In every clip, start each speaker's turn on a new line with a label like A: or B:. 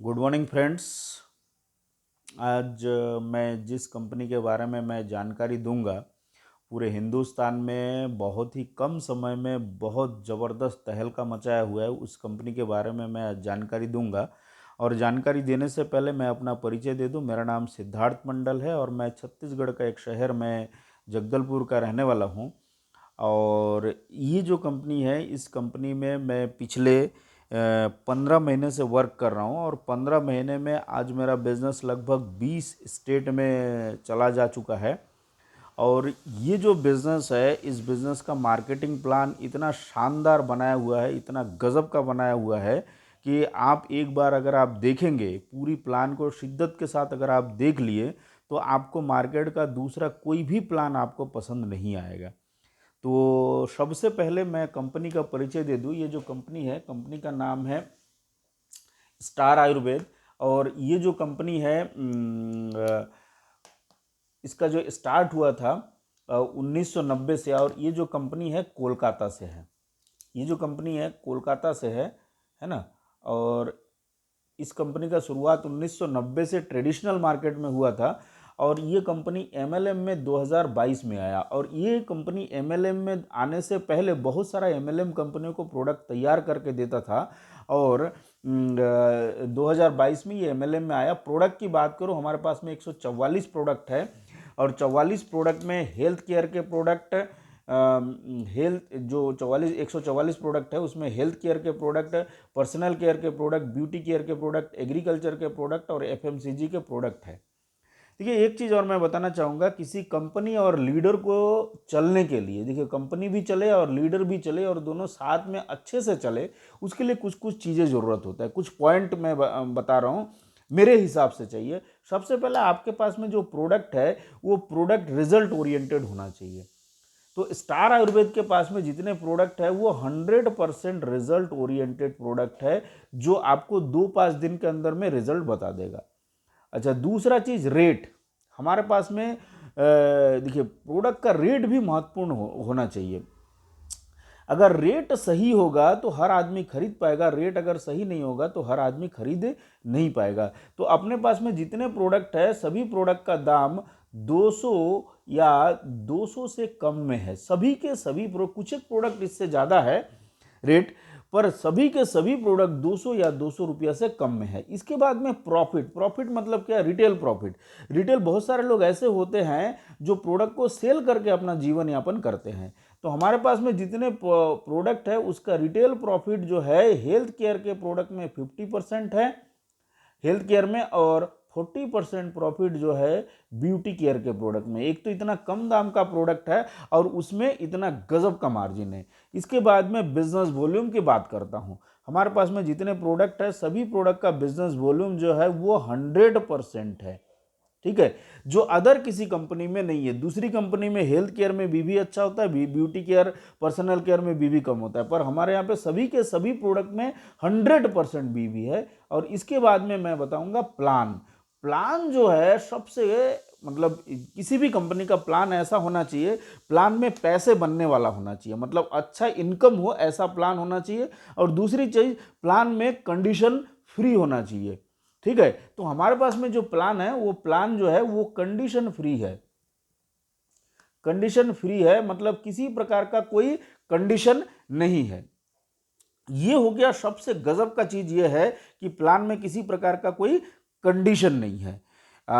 A: Good morning friends. आज मैं जिस कंपनी के बारे में मैं जानकारी दूंगा, पूरे हिंदुस्तान में बहुत ही कम समय में बहुत ज़बरदस्त तहलका मचाया हुआ है, उस कंपनी के बारे में मैं आज जानकारी दूंगा। और जानकारी देने से पहले मैं अपना परिचय दे दूं। मेरा नाम सिद्धार्थ मंडल है और मैं छत्तीसगढ़ का एक शहर में जगदलपुर का रहने वाला हूं। और ये जो कंपनी है, इस कंपनी में मैं पिछले 15 महीने से वर्क कर रहा हूँ और 15 महीने में आज मेरा बिज़नेस लगभग 20 स्टेट में चला जा चुका है। और ये जो बिज़नेस है, इस बिज़नेस का मार्केटिंग प्लान इतना शानदार बनाया हुआ है, इतना गज़ब का बनाया हुआ है कि आप एक बार अगर आप देखेंगे पूरी प्लान को शिद्दत के साथ, अगर आप देख लिए तो आपको मार्केट का दूसरा कोई भी प्लान आपको पसंद नहीं आएगा। तो सबसे पहले मैं कंपनी का परिचय दे दूं। ये जो कंपनी है, कंपनी का नाम है स्टार आयुर्वेद। और ये जो कंपनी है, इसका जो स्टार्ट हुआ था 1990 से, और ये जो कंपनी है कोलकाता से है। ये जो कंपनी है कोलकाता से है ना। और इस कंपनी का शुरुआत 1990 से ट्रेडिशनल मार्केट में हुआ था और ये कंपनी एमएलएम में 2022 में आया। और ये कंपनी एमएलएम में आने से पहले बहुत सारा एमएलएम कंपनियों को प्रोडक्ट तैयार करके देता था। और 2022 में ये एमएलएम में आया। प्रोडक्ट की बात करूँ, हमारे पास में 144 प्रोडक्ट है और 44 प्रोडक्ट में हेल्थ केयर के प्रोडक्ट, हेल्थ जो 144 प्रोडक्ट है उसमें हेल्थ केयर के प्रोडक्ट, पर्सनल केयर के प्रोडक्ट, ब्यूटी केयर के प्रोडक्ट, एग्रीकल्चर के प्रोडक्ट और एफएमसीजी के प्रोडक्ट है। देखिए, एक चीज़ और मैं बताना चाहूँगा, किसी कंपनी और लीडर को चलने के लिए, देखिए कंपनी भी चले और लीडर भी चले और दोनों साथ में अच्छे से चले, उसके लिए कुछ कुछ चीज़ें ज़रूरत होता है। कुछ पॉइंट मैं बता रहा हूँ, मेरे हिसाब से चाहिए। सबसे पहले आपके पास में जो प्रोडक्ट है वो प्रोडक्ट रिजल्ट ओरिएंटेड होना चाहिए। तो स्टार आयुर्वेद के पास में जितने प्रोडक्ट है वो 100% रिजल्ट ओरिएंटेड प्रोडक्ट है, जो आपको 2-5 दिन के अंदर में रिजल्ट बता देगा। अच्छा, दूसरा चीज रेट। हमारे पास में देखिए प्रोडक्ट का रेट भी महत्वपूर्ण होना चाहिए। अगर रेट सही होगा तो हर आदमी खरीद पाएगा, रेट अगर सही नहीं होगा तो हर आदमी खरीद नहीं पाएगा। तो अपने पास में जितने प्रोडक्ट है, सभी प्रोडक्ट का दाम 200 या 200 से कम में है। सभी के सभी कुछ एक प्रोडक्ट इससे ज़्यादा है रेट, पर सभी के सभी प्रोडक्ट 200 या 200 रुपया से कम में है। इसके बाद में प्रॉफिट। प्रॉफिट मतलब क्या? Retail profit. रिटेल, बहुत सारे लोग ऐसे होते हैं जो प्रोडक्ट को सेल करके अपना जीवन यापन करते हैं। तो हमारे पास में जितने प्रोडक्ट है उसका रिटेल प्रॉफिट जो है, हेल्थ केयर के प्रोडक्ट में 50% है हेल्थ केयर में, और 40% प्रॉफिट जो है ब्यूटी केयर के प्रोडक्ट में। एक तो इतना कम दाम का प्रोडक्ट है और उसमें इतना गजब का मार्जिन है। इसके बाद में बिजनेस वॉल्यूम की बात करता हूं। हमारे पास में जितने प्रोडक्ट है, सभी प्रोडक्ट का बिजनेस वॉल्यूम जो है वो 100% है। ठीक है, जो अदर किसी कंपनी में नहीं है। दूसरी कंपनी में हेल्थ केयर में बीबी अच्छा होता है, ब्यूटी केयर, पर्सनल केयर में बीबी कम होता है, पर हमारे यहाँ पे सभी के सभी प्रोडक्ट में 100% बीबी है। और इसके बाद में मैं बताऊंगा प्लान। प्लान जो है सबसे, मतलब किसी भी कंपनी का प्लान ऐसा होना चाहिए, प्लान में पैसे बनने वाला होना चाहिए, मतलब अच्छा इनकम हो ऐसा प्लान होना चाहिए। और दूसरी चीज, प्लान में कंडीशन फ्री होना चाहिए। ठीक है, तो हमारे पास में जो प्लान है, वो प्लान जो है वो कंडीशन फ्री है। कंडीशन फ्री है मतलब किसी प्रकार का कोई कंडीशन नहीं है। ये हो गया सबसे गजब का चीज ये है कि प्लान में किसी प्रकार का कोई कंडीशन नहीं है।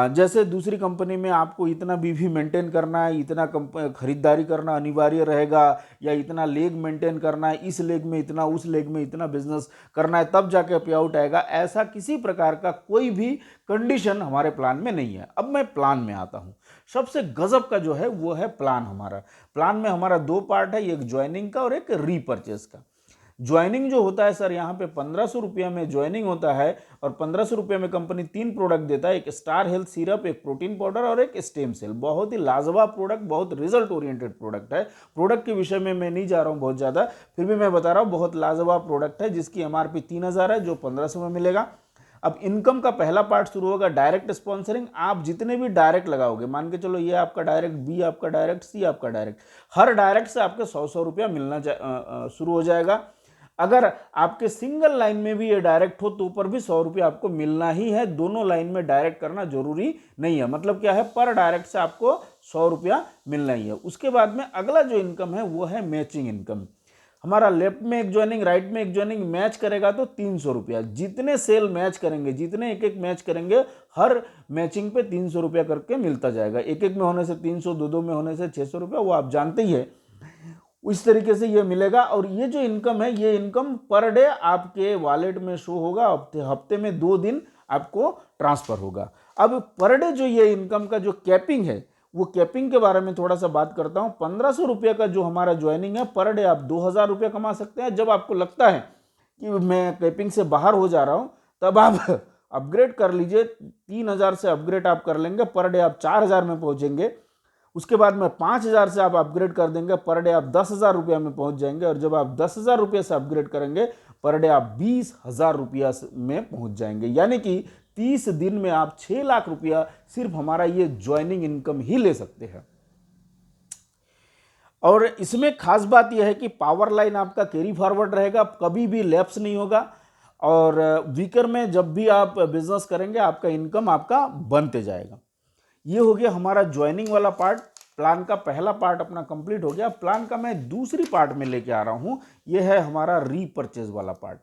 A: जैसे दूसरी कंपनी में आपको इतना बीवी मेंटेन करना है, इतना खरीदारी करना अनिवार्य रहेगा, या इतना लेग मेंटेन करना है, इस लेग में इतना, उस लेग में इतना बिजनेस करना है, तब जाके पे आउट आएगा। ऐसा किसी प्रकार का कोई भी कंडीशन हमारे प्लान में नहीं है। अब मैं प्लान में आता हूं। सबसे गजब का जो है वो है प्लान हमारा। प्लान में हमारा दो पार्ट है, एक ज्वाइनिंग का और एक रीपर्चेस का। ज्वाइनिंग जो होता है सर, यहाँ पे 1500 रुपया में ज्वाइनिंग होता है और 1500 रुपये में कंपनी 3 प्रोडक्ट देता है, एक स्टार हेल्थ सिरप, एक प्रोटीन पाउडर और एक स्टेम सेल। बहुत ही लाजवाब प्रोडक्ट, बहुत रिजल्ट ओरिएंटेड प्रोडक्ट है। प्रोडक्ट के विषय में मैं नहीं जा रहा हूँ बहुत ज़्यादा, फिर भी मैं बता रहा हूँ बहुत लाजवाब प्रोडक्ट है, जिसकी एमआरपी 3000 है, जो 1500 में मिलेगा। अब इनकम का पहला पार्ट शुरू होगा डायरेक्ट स्पॉन्सरिंग। आप जितने भी डायरेक्ट लगाओगे, मान के चलो ये आपका डायरेक्ट, बी आपका डायरेक्ट, सी आपका डायरेक्ट, हर डायरेक्ट से आपके 100 रुपया मिलना शुरू हो जाएगा। अगर आपके सिंगल लाइन में भी ये डायरेक्ट हो तो ऊपर भी 100 रुपये आपको मिलना ही है। दोनों लाइन में डायरेक्ट करना जरूरी नहीं है। मतलब क्या है, पर डायरेक्ट से आपको 100 रुपया मिलना ही है। उसके बाद में अगला जो इनकम है वो है मैचिंग इनकम। हमारा लेफ्ट में एक ज्वाइनिंग, राइट में एक ज्वाइनिंग मैच करेगा तो 300 रुपया। जितने सेल मैच करेंगे, जितने एक एक मैच करेंगे, हर मैचिंग पे 300 रुपया करके मिलता जाएगा। एक एक में होने से 300, दो दो में होने से 600 रुपया, वो आप जानते ही है। इस तरीके से ये मिलेगा। और ये जो इनकम है, ये इनकम पर डे आपके वॉलेट में शो होगा। हफ्ते में 2 दिन आपको ट्रांसफर होगा। अब पर डे जो ये इनकम का जो कैपिंग है, वो कैपिंग के बारे में थोड़ा सा बात करता हूं। 1500 रुपये का जो हमारा ज्वाइनिंग है, पर डे आप 2000 रुपये कमा सकते हैं। जब आपको लगता है कि मैं कैपिंग से बाहर हो जा रहा हूं, तब आप अपग्रेड कर लीजिए। 3000 से अपग्रेड आप कर लेंगे, पर डे आप 4000 में पहुंचेंगे। उसके बाद में 5000 से आप अपग्रेड कर देंगे, पर डे आप 10,000 रुपया में पहुंच जाएंगे। और जब आप 10,000 रुपये से अपग्रेड करेंगे, पर डे आप 20,000 रुपया में पहुंच जाएंगे। यानी कि 30 दिन में आप 6 लाख रुपया सिर्फ हमारा ये ज्वाइनिंग इनकम ही ले सकते हैं। और इसमें खास बात यह है कि पावर लाइन आपका कैरी फॉरवर्ड रहेगा, कभी भी लैप्स नहीं होगा। और वीकर में जब भी आप बिजनेस करेंगे, आपका इनकम आपका बनते जाएगा। ये हो गया हमारा ज्वाइनिंग वाला पार्ट। प्लान का पहला पार्ट अपना कंप्लीट हो गया। प्लान का मैं दूसरी पार्ट में लेके आ रहा हूं, ये है हमारा रीपर्चेज वाला पार्ट।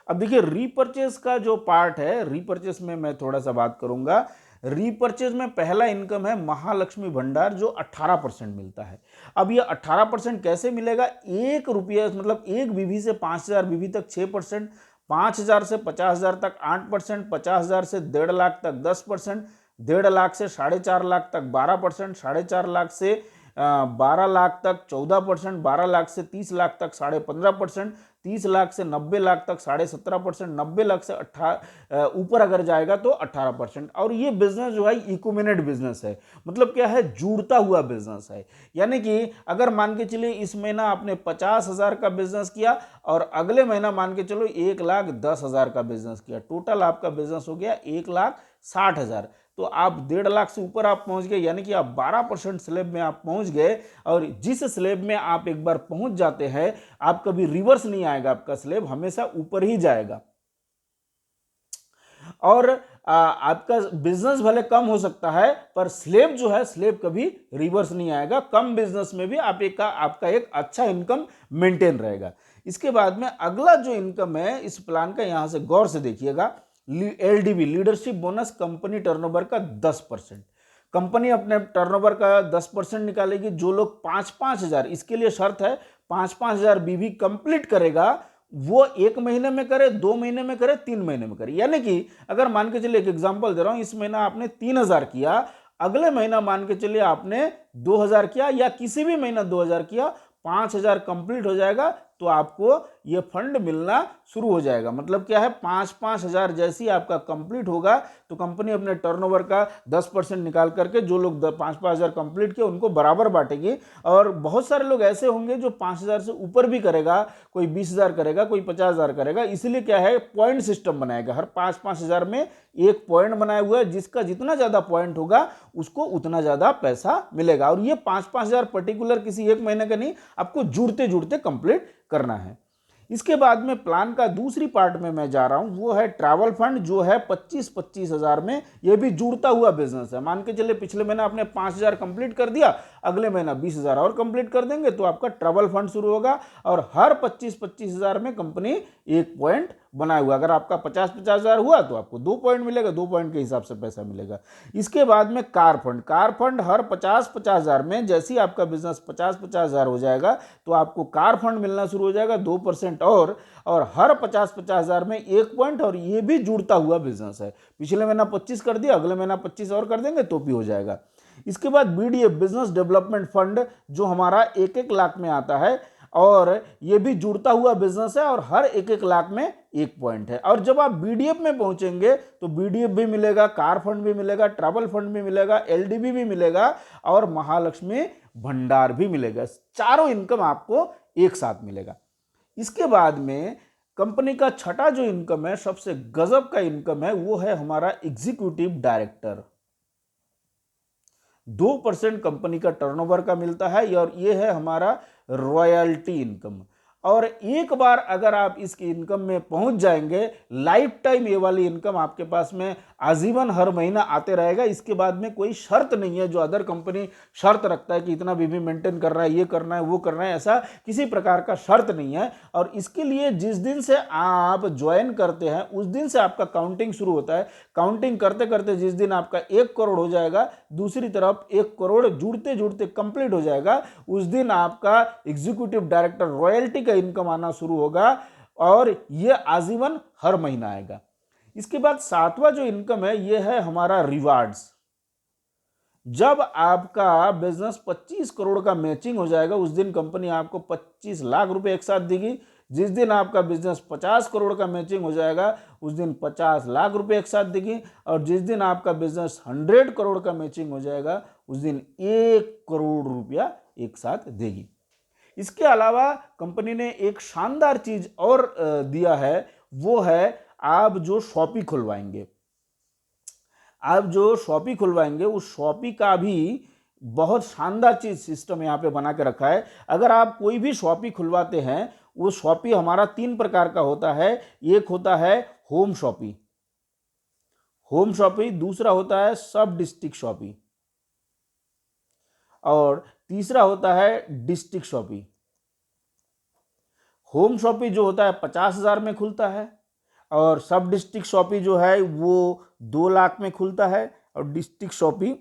A: अब देखिए, रीपर्चेज का जो पार्ट है, रीपर्चेज में मैं थोड़ा सा बात करूंगा। रीपर्चेज में पहला इनकम है महालक्ष्मी भंडार, जो 18% मिलता है। अब ये 18% कैसे मिलेगा? 1 रुपया, मतलब एक बीवी से 5000 बीवी तक 6%, 5000 से 50,000 तक 8%, 50,000 से 1.5 लाख तक 10%, 1.5 लाख से 4.5 लाख तक 12%, 4.5 लाख से 12 लाख तक 14%, 12 लाख से 30 लाख तक 15.5%, 30 लाख से 90 लाख तक 17.5%, 90 लाख से ऊपर अगर जाएगा तो 18%। और ये बिजनेस जो है इक्विमेंट बिजनेस है। मतलब क्या है, जुड़ता हुआ बिजनेस है। यानी कि अगर मान के चलिए इस महीना आपने 50,000 का बिजनेस किया और अगले महीना मान के चलो 1,10,000 का बिजनेस किया, टोटल आपका बिजनेस हो गया 1,60,000। तो आप 1.5 लाख से ऊपर आप पहुंच गए, यानी कि आप 12% स्लैब में आप पहुंच गए। और जिस स्लैब में आप एक बार पहुंच जाते हैं, आप कभी रिवर्स नहीं आएगा, आपका स्लैब हमेशा ऊपर ही जाएगा। और आपका बिजनेस भले कम हो सकता है, पर स्लैब जो है, स्लैब कभी रिवर्स नहीं आएगा। कम बिजनेस में भी आपका एक अच्छा इनकम मेंटेन रहेगा। इसके बाद में अगला जो इनकम है इस प्लान का, यहां से गौर से देखिएगा। LDB, leadership bonus, company turnover का 10%। कंपनी अपने टर्नओवर का 10% निकालेगी। जो लोग 5-5 हजार, इसके लिए शर्त है 5-5 हजार बीवी कंप्लीट करेगा, वो 1 महीने में करे, 2 महीने में करे, 3 महीने में करे। यानी कि अगर मान के चलिए, एक एग्जांपल दे रहा हूं, इस महीना आपने 3,000 किया, अगले महीना मान के चलिए आपने 2,000 किया, या किसी भी महीना 2,000 किया, 5,000 कंप्लीट हो जाएगा तो आपको ये फंड मिलना शुरू हो जाएगा। मतलब क्या है, 5-5 हजार जैसी आपका कंप्लीट होगा तो कंपनी अपने टर्नओवर का 10% निकाल करके जो लोग 5-5 हजार कंप्लीट किए उनको बराबर बांटेगी। और बहुत सारे लोग ऐसे होंगे जो 5,000 से ऊपर भी करेगा, कोई 20,000 करेगा, कोई 50,000 करेगा। इसलिए क्या है, पॉइंट सिस्टम बनाएगा। हर 5-5 हजार में एक पॉइंट बनाया हुआ है, जिसका जितना ज्यादा पॉइंट होगा उसको उतना ज्यादा पैसा मिलेगा। और ये 5-5 हजार पर्टिकुलर किसी एक महीने का नहीं, आपको जुड़ते जुड़ते कंप्लीट करना है। इसके बाद में प्लान का दूसरी पार्ट में मैं जा रहा हूं, वो है ट्रैवल फंड, जो है 25-25 हजार में। ये भी जुड़ता हुआ बिजनेस है। मान के चलिए पिछले महीने आपने 5,000 कंप्लीट कर दिया, अगले महीना 20,000 और कंप्लीट कर देंगे तो आपका ट्रैवल फंड शुरू होगा। और हर 25-25 हजार में कंपनी एक पॉइंट बनाए हुआ। अगर आपका 50-50 हजार हुआ तो आपको 2 पॉइंट मिलेगा, 2 पॉइंट के हिसाब से पैसा मिलेगा। इसके बाद में कार फंड, कार फंड हर 50-50 हजार में, जैसे ही आपका बिजनेस 50-50 हजार हो जाएगा तो आपको कार फंड मिलना शुरू हो जाएगा 2% और हर 50-50 हजार में 1 पॉइंट। और ये भी जुड़ता हुआ बिजनेस है। पिछले महीना 25 कर दिया, अगले महीना 25 और कर देंगे तो भी हो जाएगा। इसके बाद BDF, बिजनेस डेवलपमेंट फंड, जो हमारा 1-1 लाख में आता है और ये भी जुड़ता हुआ बिजनेस है और हर 1-1 लाख में 1 पॉइंट है। और जब आप BDF में पहुंचेंगे तो BDF भी मिलेगा, कार फंड भी मिलेगा, ट्रैवल फंड भी मिलेगा, LDB भी मिलेगा और महालक्ष्मी भंडार भी मिलेगा। चारों इनकम आपको एक साथ मिलेगा। इसके बाद में कंपनी का छठा जो इनकम है, सबसे गजब का इनकम है, वो है हमारा एग्जीक्यूटिव डायरेक्टर। 2% कंपनी का टर्नओवर का मिलता है और ये है हमारा रॉयल्टी इनकम। और एक बार अगर आप इसकी इनकम में पहुंच जाएंगे, लाइफ टाइम ये वाली इनकम आपके पास में आजीवन हर महीना आते रहेगा। इसके बाद में कोई शर्त नहीं है जो अदर कंपनी शर्त रखता है कि इतना बीबी मेंटेन करना है, ये करना है, वो करना है, ऐसा किसी प्रकार का शर्त नहीं है। और इसके लिए जिस दिन से आप ज्वाइन करते हैं उस दिन से आपका काउंटिंग शुरू होता है। काउंटिंग करते करते जिस दिन आपका 1 करोड़ हो जाएगा, दूसरी तरफ 1 करोड़ जुड़ते जुड़ते कंप्लीट हो जाएगा, उस दिन आपका एग्जीक्यूटिव डायरेक्टर रॉयल्टी का इनकम आना शुरू होगा और यह आजीवन हर महीना आएगा। इसके बाद 7वां जो इनकम है यह है हमारा रिवार्ड्स। जब आपका बिजनेस 25 करोड़ का मैचिंग हो जाएगा उस दिन कंपनी आपको 25 लाख रुपए एक साथ देगी। जिस दिन आपका बिजनेस 50 करोड़ का मैचिंग हो जाएगा उस दिन 50 लाख रुपए एक साथ देगी। और जिस दिन आपका बिजनेस 100 करोड़ का मैचिंग हो जाएगा उस दिन 1 करोड़ रुपया एक साथ देगी। इसके अलावा कंपनी ने एक शानदार चीज और दिया है, वो है आप जो शॉपी खुलवाएंगे, आप जो शॉपी खुलवाएंगे उस शॉपी का भी बहुत शानदार चीज सिस्टम यहाँ पे बना के रखा है। अगर आप कोई भी शॉपी खुलवाते हैं, वो शॉपी हमारा 3 प्रकार का होता है। एक होता है होम शॉपी, होम शॉपी, दूसरा होता है सब डिस्ट्रिक्ट शॉपी, और तीसरा होता है डिस्ट्रिक्ट शॉपी। होम शॉपी जो होता है 50,000 में खुलता है, और सब डिस्ट्रिक्ट शॉपी जो है वो 2 लाख में खुलता है, और डिस्ट्रिक्ट शॉपी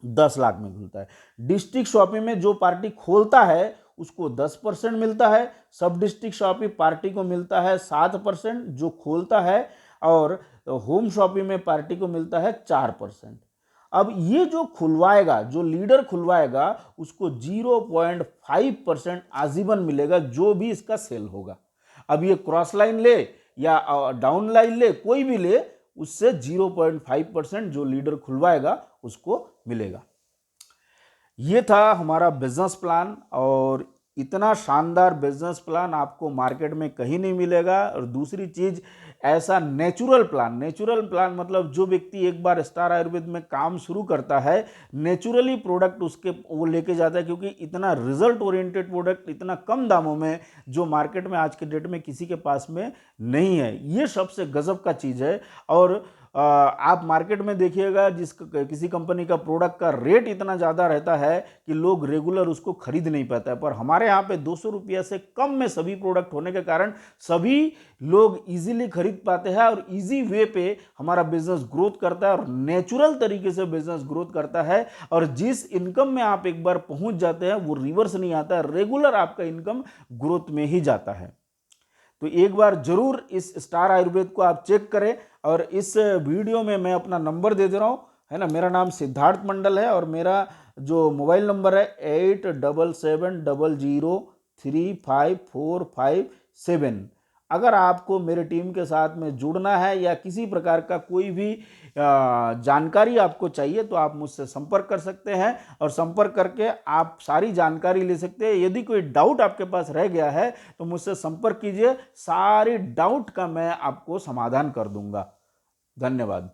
A: 10 लाख में खुलता है। डिस्ट्रिक्ट शॉपी में जो पार्टी खोलता है उसको 10% मिलता है, सब डिस्ट्रिक्ट शॉपी पार्टी को मिलता है 7% जो खोलता है, और होम शॉपी में पार्टी को मिलता है 4%। अब ये जो खुलवाएगा, जो लीडर खुलवाएगा, उसको 0.5% आजीवन मिलेगा जो भी इसका सेल होगा। अब ये क्रॉस लाइन ले या डाउन लाइन ले, कोई भी ले, उससे 0.5% जो लीडर खुलवाएगा उसको मिलेगा। ये था हमारा बिजनेस प्लान, और इतना शानदार बिजनेस प्लान आपको मार्केट में कहीं नहीं मिलेगा। और दूसरी चीज, ऐसा नेचुरल प्लान मतलब जो व्यक्ति एक बार स्टार आयुर्वेद में काम शुरू करता है, नेचुरली प्रोडक्ट उसके वो लेके जाता है, क्योंकि इतना रिजल्ट ओरिएंटेड प्रोडक्ट इतना कम दामों में जो मार्केट में आज के डेट में किसी के पास में नहीं है, ये सबसे गजब का चीज़ है। और आप मार्केट में देखिएगा किसी कंपनी का प्रोडक्ट का रेट इतना ज़्यादा रहता है कि लोग रेगुलर उसको खरीद नहीं पाता है, पर हमारे यहाँ पे 200 रुपया से कम में सभी प्रोडक्ट होने के कारण सभी लोग इजीली खरीद पाते हैं, और इजी वे पे हमारा बिजनेस ग्रोथ करता है, और नेचुरल तरीके से बिजनेस ग्रोथ करता है। और जिस इनकम में आप एक बार पहुंच जाते हैं वो रिवर्स नहीं आता है, रेगुलर आपका इनकम ग्रोथ में ही जाता है। तो एक बार जरूर इस स्टार आयुर्वेद को आप चेक करें। और इस वीडियो में मैं अपना नंबर दे दे रहा हूँ, है ना। मेरा नाम सिद्धार्थ मंडल है, और मेरा जो मोबाइल नंबर है 8770035457। अगर आपको मेरे टीम के साथ में जुड़ना है या किसी प्रकार का कोई भी जानकारी आपको चाहिए तो आप मुझसे संपर्क कर सकते हैं, और संपर्क करके आप सारी जानकारी ले सकते हैं। यदि कोई डाउट आपके पास रह गया है तो मुझसे संपर्क कीजिए, सारे डाउट का मैं आपको समाधान कर दूंगा। धन्यवाद।